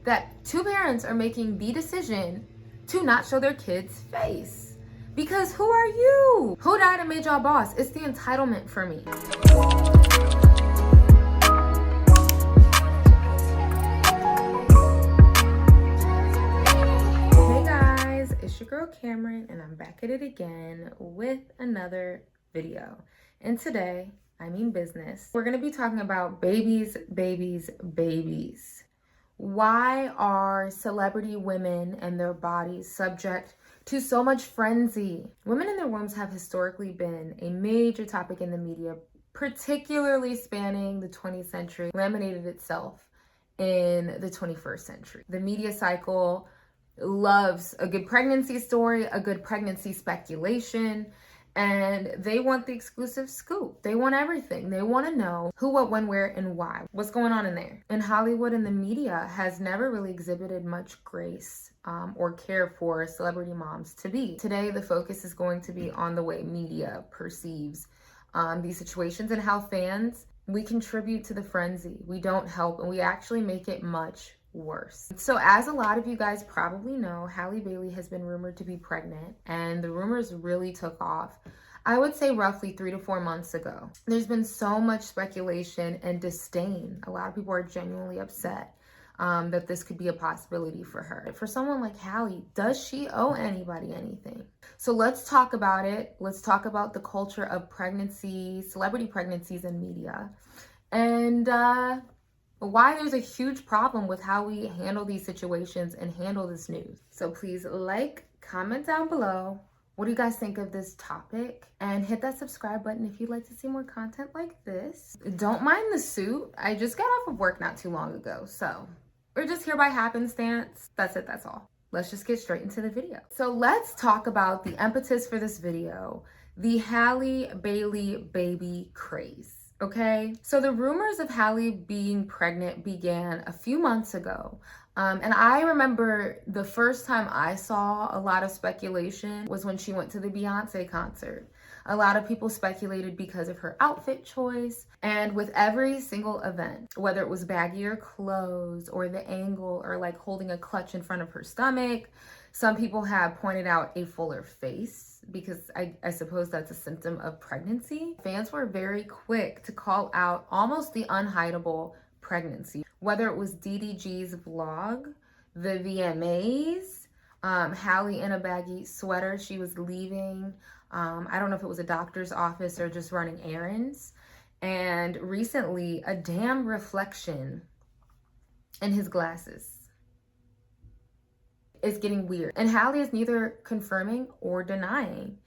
that two parents are making the decision to not show their kids' face. Because who are you? Who died and made y'all boss? It's the entitlement for me. Hey guys, it's your girl Cameron and I'm back at it again with another video. And today, I mean business, we're gonna be talking about babies, babies, babies. Why are celebrity women and their bodies subject to so much frenzy? Women in their wombs have historically been a major topic in the media, particularly spanning the 20th century, laminated itself in the 21st century. The media cycle loves a good pregnancy story, a good pregnancy speculation, and they want the exclusive scoop. They want everything. They want to know who, what, when, where, and why. What's going on in there? And Hollywood and the media has never really exhibited much grace or care for celebrity moms to be. Today, the focus is going to be on the way media perceives these situations and how fans, we contribute to the frenzy. We don't help, and we actually make it much worse. So as a lot of you guys probably know, Halle Bailey has been rumored to be pregnant, and the rumors really took off, I would say roughly 3 to 4 months ago. There's been so much speculation and disdain. A lot of people are genuinely upset that this could be a possibility for her. For someone like Halle, does she owe anybody anything? So let's talk about it. Let's talk about the culture of pregnancy, celebrity pregnancies in media, and why there's a huge problem with how we handle these situations and handle this news. So please like, comment down below. What do you guys think of this topic? And hit that subscribe button if you'd like to see more content like this. Don't mind the suit. I just got off of work not too long ago, so we're just here by happenstance. That's it, that's all. Let's just get straight into the video. So let's talk about the impetus for this video, the Halle Bailey baby craze. Okay, so the rumors of Halle being pregnant began a few months ago. And I remember the first time I saw a lot of speculation was when she went to the Beyonce concert. A lot of people speculated because of her outfit choice, and with every single event, whether it was baggier clothes or the angle or like holding a clutch in front of her stomach. Some people have pointed out a fuller face because I suppose that's a symptom of pregnancy. Fans were very quick to call out almost the unhideable pregnancy. Whether it was DDG's vlog, the VMAs, Halle in a baggy sweater, she was leaving. I don't know if it was a doctor's office or just running errands. And recently, a damn reflection in his glasses. It's getting weird. And Halle is neither confirming or denying.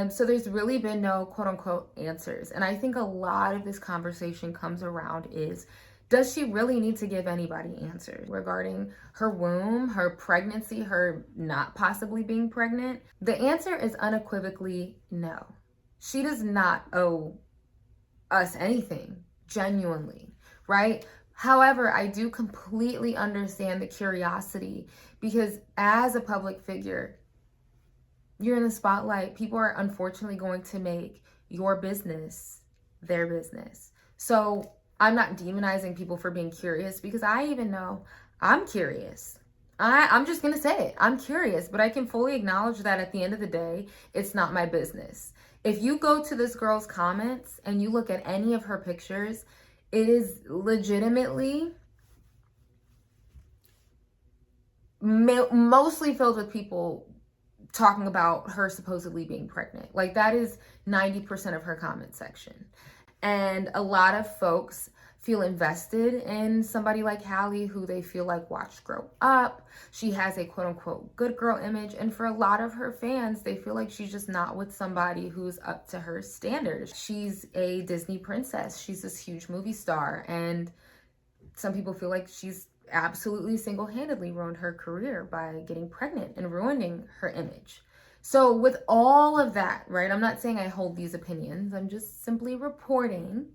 So there's really been no quote unquote answers. And I think a lot of this conversation comes around is, does she really need to give anybody answers regarding her womb, her pregnancy, her not possibly being pregnant? The answer is unequivocally no. She does not owe us anything, genuinely, right? However, I do completely understand the curiosity because as a public figure, you're in the spotlight. People are unfortunately going to make your business their business. So I'm not demonizing people for being curious because I even know I'm curious. I'm just going to say it. I'm curious, but I can fully acknowledge that at the end of the day, it's not my business. If you go to this girl's comments and you look at any of her pictures, it is legitimately mostly filled with people talking about her supposedly being pregnant. Like that is 90% of her comment section. And a lot of folks feel invested in somebody like Halle who they feel like watched grow up. She has a quote unquote good girl image. And for a lot of her fans, they feel like she's just not with somebody who's up to her standards. She's a Disney princess. She's this huge movie star. And some people feel like she's absolutely single-handedly ruined her career by getting pregnant and ruining her image. So with all of that, right, I'm not saying I hold these opinions. I'm just simply reporting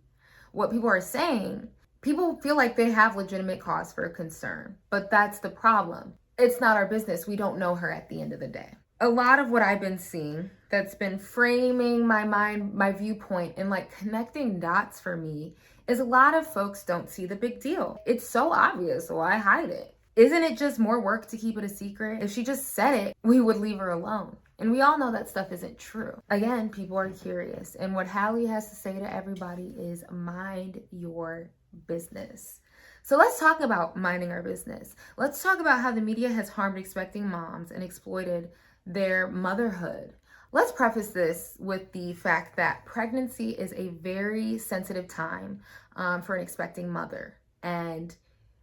what people are saying. People feel like they have legitimate cause for concern, but that's the problem. It's not our business. We don't know her at the end of the day. A lot of what I've been seeing that's been framing my mind, my viewpoint, and like connecting dots for me is a lot of folks don't see the big deal. It's so obvious, why hide it? Isn't it just more work to keep it a secret? If she just said it, we would leave her alone. And we all know that stuff isn't true. Again, people are curious. And what Hallie has to say to everybody is mind your business. So let's talk about minding our business. Let's talk about how the media has harmed expecting moms and exploited their motherhood. Let's preface this with the fact that pregnancy is a very sensitive time for an expecting mother. And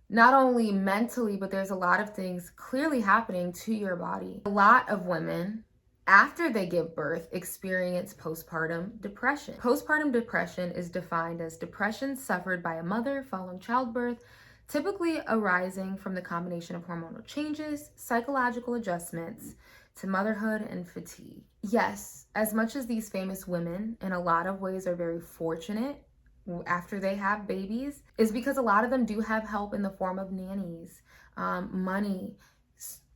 not only mentally, but there's a lot of things clearly happening to your body. A lot of women, after they give birth, experience postpartum depression. Postpartum depression is defined as depression suffered by a mother following childbirth, typically arising from the combination of hormonal changes, psychological adjustments to motherhood, and fatigue. Yes, as much as these famous women in a lot of ways are very fortunate after they have babies, is because a lot of them do have help in the form of nannies, money,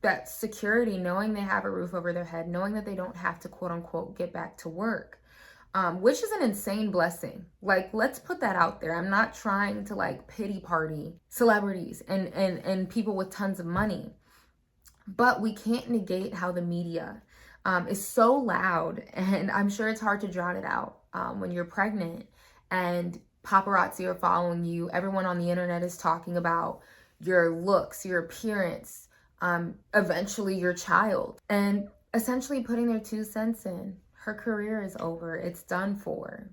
that security, knowing they have a roof over their head, knowing that they don't have to quote unquote get back to work, which is an insane blessing. Like, let's put that out there. I'm not trying to like pity party celebrities and people with tons of money, but we can't negate how the media is so loud, and I'm sure it's hard to drown it out when you're pregnant and paparazzi are following you. Everyone on the internet is talking about your looks, your appearance, eventually your child, and essentially putting their 2 cents in. Her career is over. It's done for.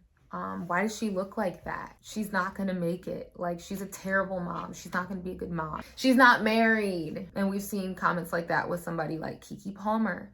Why does she look like that? She's not gonna make it. Like, she's a terrible mom. She's not gonna be a good mom. She's not married. And we've seen comments like that with somebody like Keke Palmer.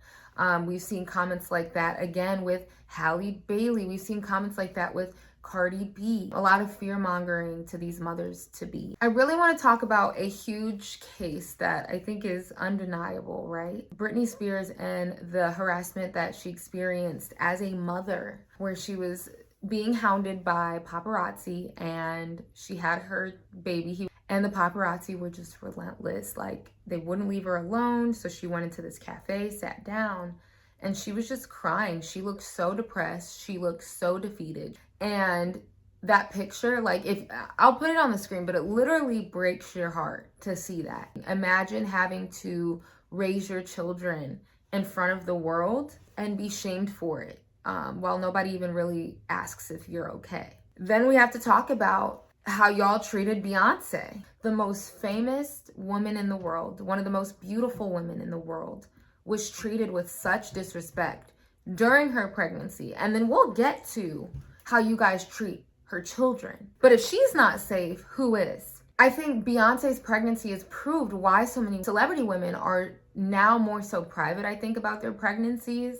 We've seen comments like that again with Halle Bailey. We've seen comments like that with Cardi B. A lot of fear mongering to these mothers to be. I really want to talk about a huge case that I think is undeniable, right? Britney Spears and the harassment that she experienced as a mother, where she was being hounded by paparazzi and she had her baby. And the paparazzi were just relentless. Like, they wouldn't leave her alone. So she went into this cafe, sat down, and she was just crying. She looked so depressed. She looked so defeated. And that picture, like, if I'll put it on the screen, but it literally breaks your heart to see that. Imagine having to raise your children in front of the world and be shamed for it, while nobody even really asks if you're okay. Then we have to talk about how y'all treated Beyonce, the most famous woman in the world, one of the most beautiful women in the world, was treated with such disrespect during her pregnancy. And then we'll get to how you guys treat her children. But if she's not safe, who is? I think Beyonce's pregnancy has proved why so many celebrity women are now more so private, I think, about their pregnancies,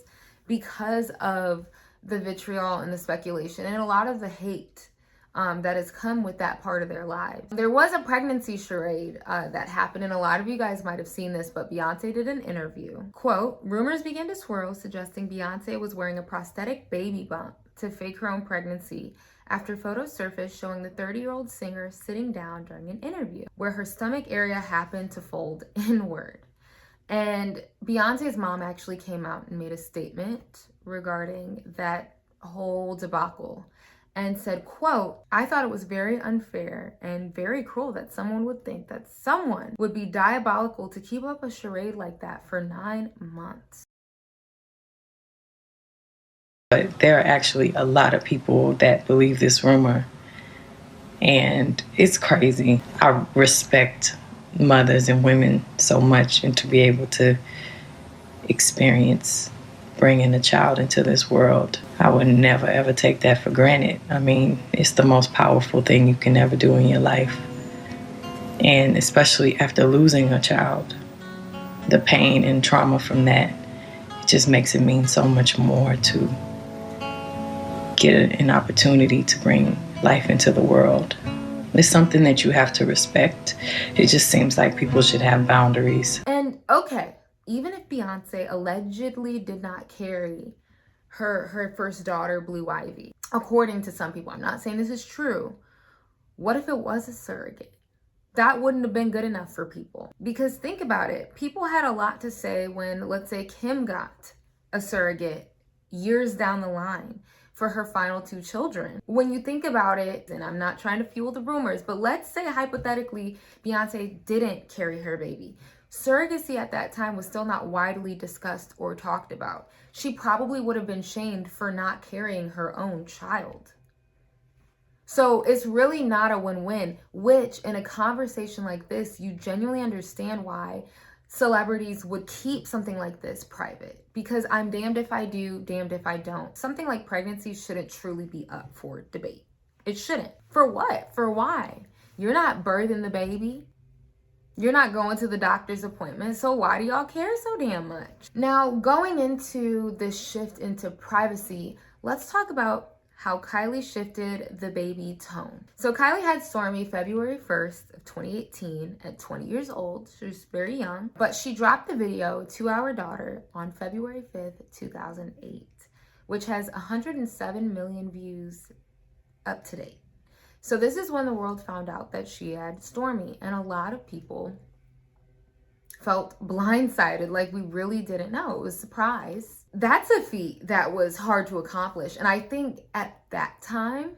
because of the vitriol and the speculation and a lot of the hate that has come with that part of their lives. There was a pregnancy charade that happened, and a lot of you guys might have seen this, but Beyonce did an interview. Quote, rumors began to swirl suggesting Beyonce was wearing a prosthetic baby bump to fake her own pregnancy after photos surfaced showing the 30-year-old singer sitting down during an interview where her stomach area happened to fold inward. And Beyonce's mom actually came out and made a statement regarding that whole debacle and said, quote, I thought it was very unfair and very cruel that someone would think that someone would be diabolical to keep up a charade like that for 9 months. But there are actually a lot of people that believe this rumor, and it's crazy. I respect mothers and women so much, and to be able to experience bringing a child into this world, I would never ever take that for granted. I mean, it's the most powerful thing you can ever do in your life. And especially after losing a child, the pain and trauma from that, it just makes it mean so much more to get an opportunity to bring life into the world. It's something that you have to respect. It just seems like people should have boundaries. And okay, even if Beyonce allegedly did not carry her first daughter, Blue Ivy, according to some people, I'm not saying this is true, what if it was a surrogate? That wouldn't have been good enough for people. Because think about it, people had a lot to say when, let's say, Kim got a surrogate years down the line. for her final 2 children. When you think about it, and I'm not trying to fuel the rumors, but let's say hypothetically Beyonce didn't carry her baby. Surrogacy at that time was still not widely discussed or talked about. She probably would have been shamed for not carrying her own child. So it's really not a win-win, which in a conversation like this, you genuinely understand why celebrities would keep something like this private, because I'm damned if I do, damned if I don't. Something like pregnancy shouldn't truly be up for debate. It shouldn't. For what? For why? You're not birthing the baby. You're not going to the doctor's appointment, so why do y'all care so damn much? Now, going into this shift into privacy, let's talk about how Kylie shifted the baby tone. So Kylie had Stormi February 1st of 2018 at 20 years old. She was very young, but she dropped the video to our daughter on February 5th, 2008, which has 107 million views up to date. So this is when the world found out that she had Stormi, and a lot of people felt blindsided, like we really didn't know. It was a surprise. That's a feat that was hard to accomplish. And I think at that time,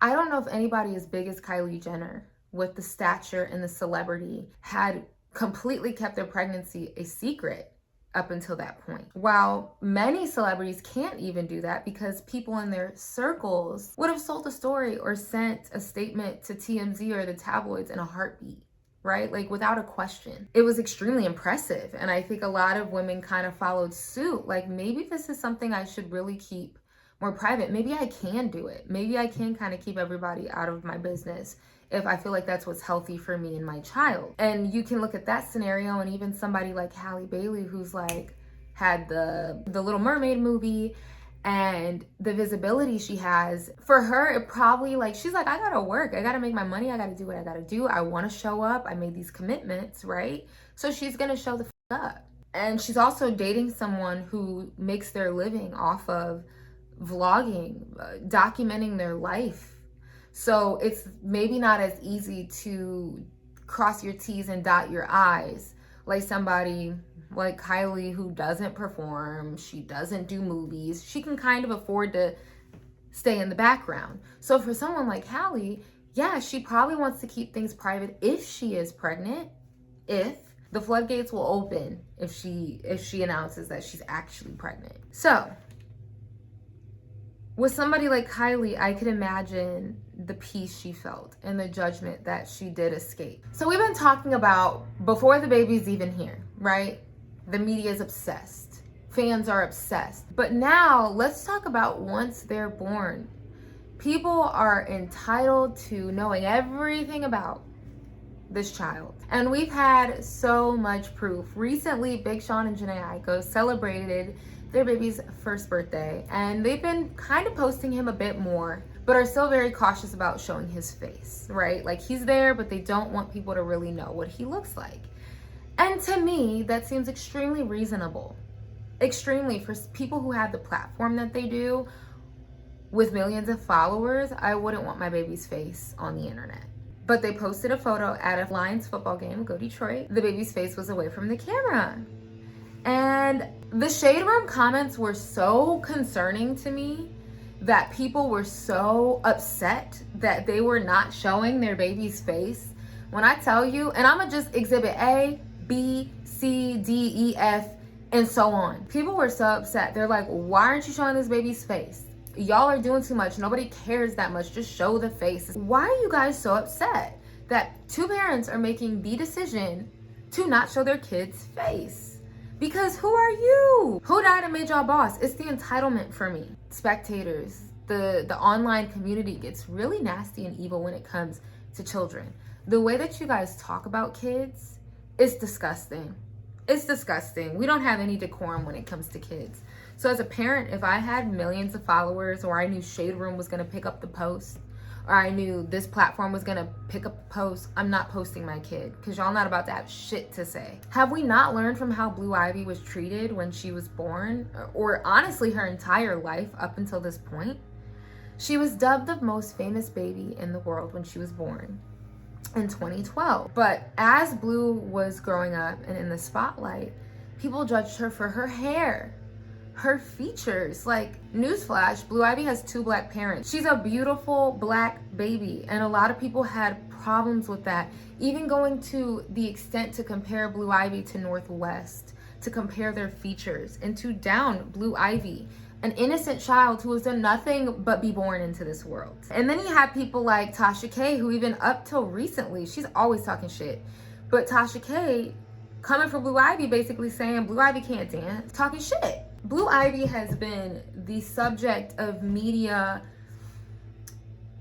I don't know if anybody as big as Kylie Jenner with the stature and the celebrity had completely kept their pregnancy a secret up until that point. While many celebrities can't even do that because people in their circles would have sold a story or sent a statement to TMZ or the tabloids in a heartbeat, right? Like without a question. It was extremely impressive. And I think a lot of women kind of followed suit. Like, maybe this is something I should really keep more private. Maybe I can do it. Maybe I can kind of keep everybody out of my business if I feel like that's what's healthy for me and my child. And you can look at that scenario, and even somebody like Halle Bailey, who's like had the Little Mermaid movie and the visibility she has. For her, it probably, like, she's like, I gotta work, I gotta make my money, I gotta do what I gotta do, I want to show up, I made these commitments, right? So she's gonna show the up. And she's also dating someone who makes their living off of vlogging, documenting their life. So it's maybe not as easy to cross your T's and dot your I's like somebody like Kylie, who doesn't perform, she doesn't do movies, she can kind of afford to stay in the background. So for someone like Halle, yeah, she probably wants to keep things private if she is pregnant, if the floodgates will open if she announces that she's actually pregnant. So with somebody like Kylie, I could imagine the peace she felt and the judgment that she did escape. So we've been talking about before the baby's even here, right? The media is obsessed. Fans are obsessed. But now let's talk about once they're born. People are entitled to knowing everything about this child. And we've had so much proof. Recently, Big Sean and Jhené Aiko celebrated their baby's first birthday, and they've been kind of posting him a bit more, but are still very cautious about showing his face, right? Like, he's there, but they don't want people to really know what he looks like. And to me, that seems extremely reasonable. Extremely, for people who have the platform that they do with millions of followers. I wouldn't want my baby's face on the internet. But they posted a photo at a Lions football game, go Detroit. The baby's face was away from the camera. And the shade room comments were so concerning to me, that people were so upset that they were not showing their baby's face. When I tell you, and I'm gonna just exhibit A, B, C, D, E, F, and so on. People were so upset. They're like, why aren't you showing this baby's face? Y'all are doing too much. Nobody cares that much. Just show the face. Why are you guys so upset that two parents are making the decision to not show their kid's face? Because who are you? Who died and made y'all boss? It's the entitlement for me. Spectators, the online community gets really nasty and evil when it comes to children. The way that you guys talk about kids is disgusting. It's disgusting. We don't have any decorum when it comes to kids. So as a parent, if I had millions of followers, or I knew Shade Room was gonna pick up the post, or I knew this platform was gonna pick up the post, I'm not posting my kid, because y'all not about to have shit to say. Have we not learned from how Blue Ivy was treated when she was born, or honestly her entire life up until this point? She was dubbed the most famous baby in the world when she was born in 2012. But as Blue was growing up and in the spotlight, people judged her for her hair, her features. Like, newsflash, Blue Ivy has 2 black parents. She's a beautiful black baby, and a lot of people had problems with that, even going to the extent to compare Blue Ivy to Northwest, to compare their features, and to down Blue Ivy, an innocent child who has done nothing but be born into this world. And then you have people like Tasha K, who even up till recently, she's always talking shit, but Tasha K coming from Blue Ivy basically saying Blue Ivy can't dance, talking shit. Blue Ivy has been the subject of media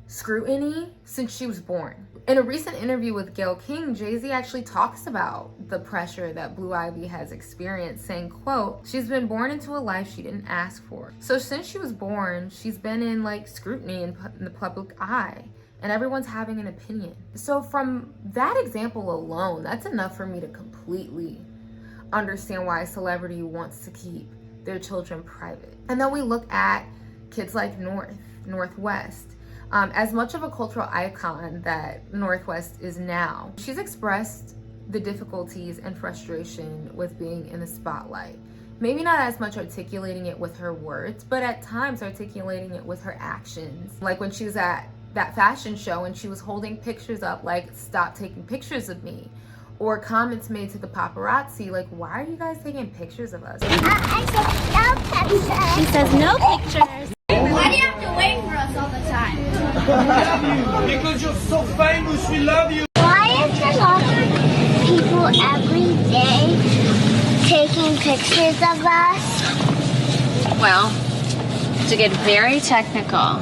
scrutiny since she was born. In a recent interview with Gayle King, Jay-Z actually talks about the pressure that Blue Ivy has experienced, saying, quote, she's been born into a life she didn't ask for. So since she was born, she's been in like scrutiny in the public eye, and everyone's having an opinion. So from that example alone, that's enough for me to completely understand why a celebrity wants to keep their children private. And then we look at kids like Northwest. As much of a cultural icon that Northwest is now, she's expressed the difficulties and frustration with being in the spotlight. Maybe not as much articulating it with her words, but at times articulating it with her actions. Like when she was at that fashion show and she was holding pictures up like, stop taking pictures of me. Or comments made to the paparazzi like, why are you guys taking pictures of us? I said no pictures. She says no pictures. Why do you have to wait for us all the time? Because you're so famous, we love you. Why is there lots of people every day taking pictures of us? Well, to get very technical,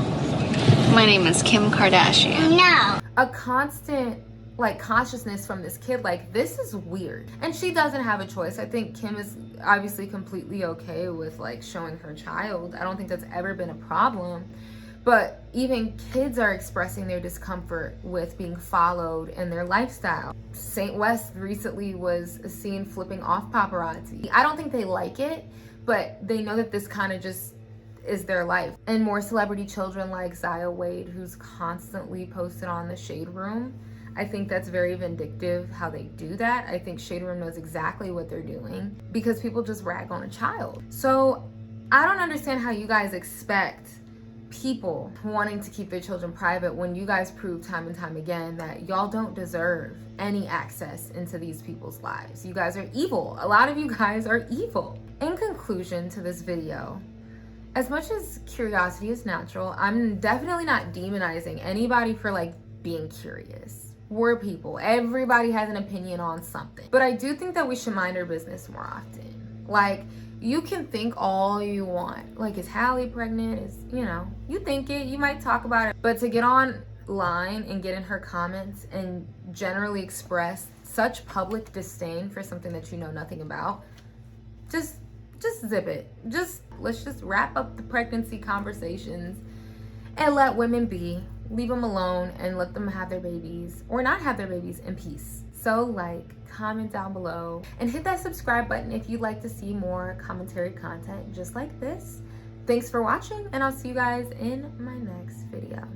my name is Kim Kardashian. No. A constant like consciousness from this kid, like, this is weird. And she doesn't have a choice. I think Kim is obviously completely okay with like showing her child. I don't think that's ever been a problem. But even kids are expressing their discomfort with being followed in their lifestyle. St. West recently was seen flipping off paparazzi. I don't think they like it, but they know that this kind of just is their life. And more celebrity children like Zaya Wade, who's constantly posted on the Shade Room. I think that's very vindictive how they do that. I think Shade Room knows exactly what they're doing because people just rag on a child. So I don't understand how you guys expect people wanting to keep their children private when you guys prove time and time again that y'all don't deserve any access into these people's lives. You guys are evil. A lot of you guys are evil. In conclusion to this video, as much as curiosity is natural, I'm definitely not demonizing anybody for like being curious. We're people. Everybody has an opinion on something. But I do think that we should mind our business more often. Like, you can think all you want. Like, is Hallie pregnant? Is, you know, you think it, you might talk about it. But to get online and get in her comments and generally express such public disdain for something that you know nothing about, just zip it. Let's just wrap up the pregnancy conversations and let women be. Leave them alone and let them have their babies or not have their babies in peace. So like, comment down below and hit that subscribe button if you'd like to see more commentary content just like this. Thanks for watching, and I'll see you guys in my next video.